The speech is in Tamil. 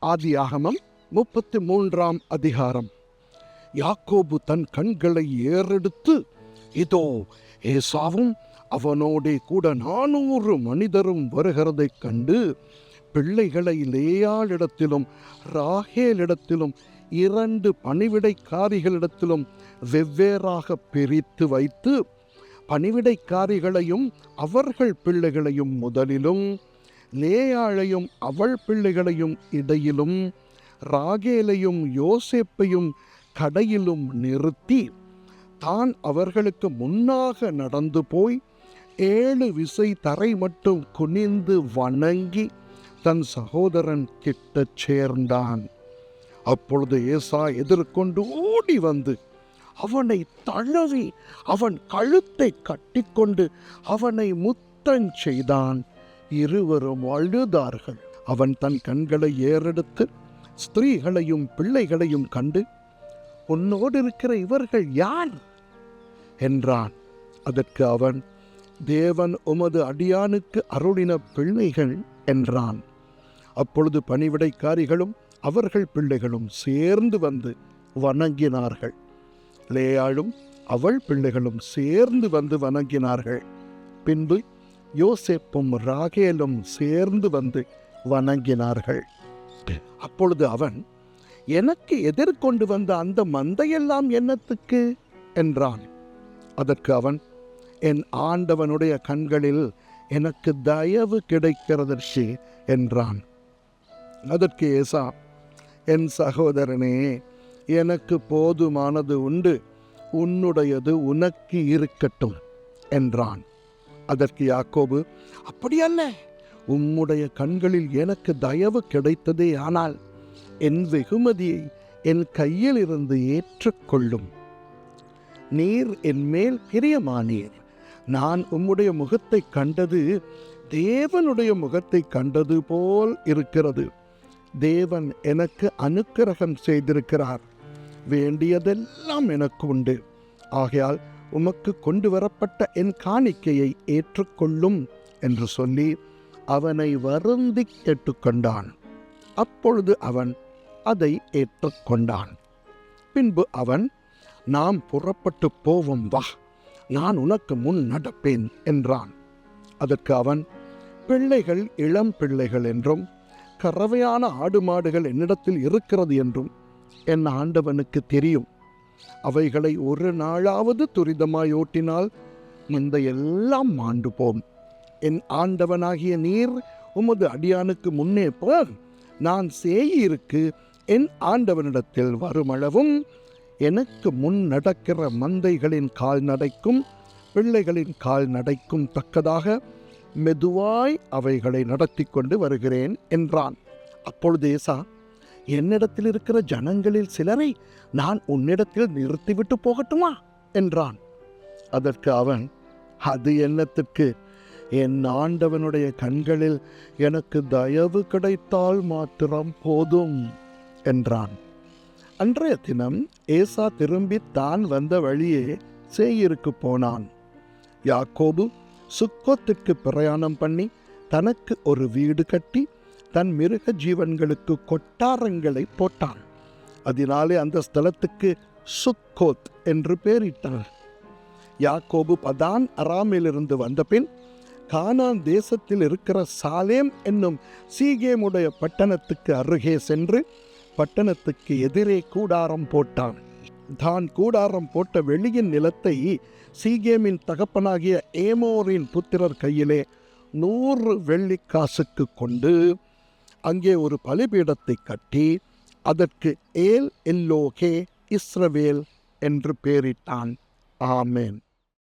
ஆதியாகமம் 33 அதிகாரம். யாக்கோபு தன் கண்களை ஏறெடுத்து, இதோ ஏசாவும் அவனோடே கூட 400 மனிதரும் வருகிறதைக் கண்டு, பிள்ளைகளை லேயாளிடத்திலும் ராகேலிடத்திலும் 2 பணிவிடைக்காரிகளிடத்திலும் வெவ்வேறாக பிரித்து வைத்து, பணிவிடைக்காரிகளையும் அவர்கள் பிள்ளைகளையும் முதலிலும், லேயாளையும் அவள் பிள்ளைகளையும் இடையிலும், ராகேலையும் யோசேப்பையும் கடையிலும் நிறுத்தி, தான் அவர்களுக்கு முன்னாக நடந்து போய் 7 விசை தரை மட்டும் குனிந்து வணங்கி தன் சகோதரன் கிட்டச் சேர்ந்தான். அப்பொழுது ஏசா எதிர்கொண்டு ஓடி வந்து அவனை தழுவி அவன் கழுத்தை கட்டிக்கொண்டு அவனை முத்தம் செய்தான். இருவரும் அழுதார்கள். அவன் தன் கண்களை ஏறெடுத்து ஸ்திரீகளையும் பிள்ளைகளையும் கண்டு, உன்னோடு இருக்கிற இவர்கள் யார் என்றான். அதற்கு அவன், தேவன் உமது அடியானுக்கு அருளின பிள்ளைகள் என்றான். அப்பொழுது பணிவிடைக்காரிகளும் அவர்கள் பிள்ளைகளும் சேர்ந்து வந்து வணங்கினார்கள். லேயாளும் அவள் பிள்ளைகளும் சேர்ந்து வந்து வணங்கினார்கள். பின்பு யோசேப்பும் ராகேலும் சேர்ந்து வந்து வணங்கினார்கள். அப்பொழுது அவன், எனக்கு எதிர்கொண்டு வந்த அந்த மந்தையெல்லாம் என்னத்துக்கு என்றான். அதற்கு அவன், என் ஆண்டவனுடைய கண்களில் எனக்கு தயவு கிடைக்கிறதற்கு என்றான். அதற்கு ஏசா, என் சகோதரனே, எனக்கு போதுமானது உண்டு, உன்னுடையது உனக்கு இருக்கட்டும் என்றான். அதற்கு யாக்கோபு, அப்படியல்ல, உம்முடைய கண்களில் எனக்கு தயவு கிடைத்ததே ஆனால் என் வெகுமதியை என் கையில் இருந்து ஏற்றுக்கொள்ளும். நீர் என் மேல் பிரியமானீர். நான் உம்முடைய முகத்தை கண்டது தேவனுடைய முகத்தை கண்டது போல் இருக்கிறது. தேவன் எனக்கு அனுக்கிரகம் செய்திருக்கிறார். வேண்டியதெல்லாம் எனக்கு உண்டு. ஆகையால் உமக்கு கொண்டு வரப்பட்ட என் காணிக்கையை ஏற்றுக்கொள்ளும் என்று சொல்லி அவனை வருந்தி கேட்டுக்கொண்டான். அப்பொழுது அவன் அதை ஏற்றுக்கொண்டான். பின்பு அவன், நாம் புறப்பட்டு போவோம், வா, நான் உனக்கு முன் நடப்பேன் என்றான். அதற்கு அவன், பிள்ளைகள் இளம் பிள்ளைகள் என்றும் கறவையான ஆடு மாடுகள் என்னிடத்தில் இருக்கிறது என்றும் என் ஆண்டவனுக்கு தெரியும். அவைகளை ஒரு நாளாவது துரிதமாய் ஓட்டினால் முந்தையெல்லாம் மாண்டு போம். என் ஆண்டவனாகிய நீர் உமது அடியானுக்கு முன்னே போம். நான் சேயீருக்கு என் ஆண்டவனிடத்தில் வருமளவும் எனக்கு முன் நடக்கிற மந்தைகளின் கால்நடைக்கும் பிள்ளைகளின் கால்நடைக்கும் தக்கதாக மெதுவாய் அவைகளை நடத்தி கொண்டு வருகிறேன் என்றான். அப்பொழுது ஏசா, என்னிடத்தில் இருக்கிற ஜனங்களில் சிலரை நான் உன்னிடத்தில் நிறுத்திவிட்டு போகட்டுமா என்றான். அதற்கு அவன், அது என்னத்திற்கு? என் ஆண்டவனுடைய கண்களில் எனக்கு தயவு கிடைத்தால் மாத்திரம் போதும் என்றான். அன்றைய தினம் ஏசா திரும்பி தான் வந்த வழியே சேயீருக்கு போனான். யாக்கோபு சுக்கோத்திற்கு பிரயாணம் பண்ணி தனக்கு ஒரு வீடு கட்டி தன் மிருக ஜீவன்களுக்கு கொட்டாரங்களை போட்டான். அதனாலே அந்த ஸ்தலத்துக்கு சுக்கோத் என்று பெயரிட்டார். யாக்கோபு பதான் அராமிலிருந்து வந்தபின் கானான் தேசத்தில் இருக்கிற சாலேம் என்னும் சீகேமுடைய பட்டணத்துக்கு அருகே சென்று பட்டணத்துக்கு எதிரே கூடாரம் போட்டான். தான் கூடாரம் போட்ட வெளியின் நிலத்தை சீகேமின் தகப்பனாகிய ஏமோரின் புத்திரர் கையிலே 100 வெள்ளிக்காசுக்கு கொண்டு அங்கே ஒரு பலிபீடத்தை கட்டி அதற்கு ஏல் எல்லோகே இஸ்ரவேல் என்று பெயரிட்டான். ஆமேன்.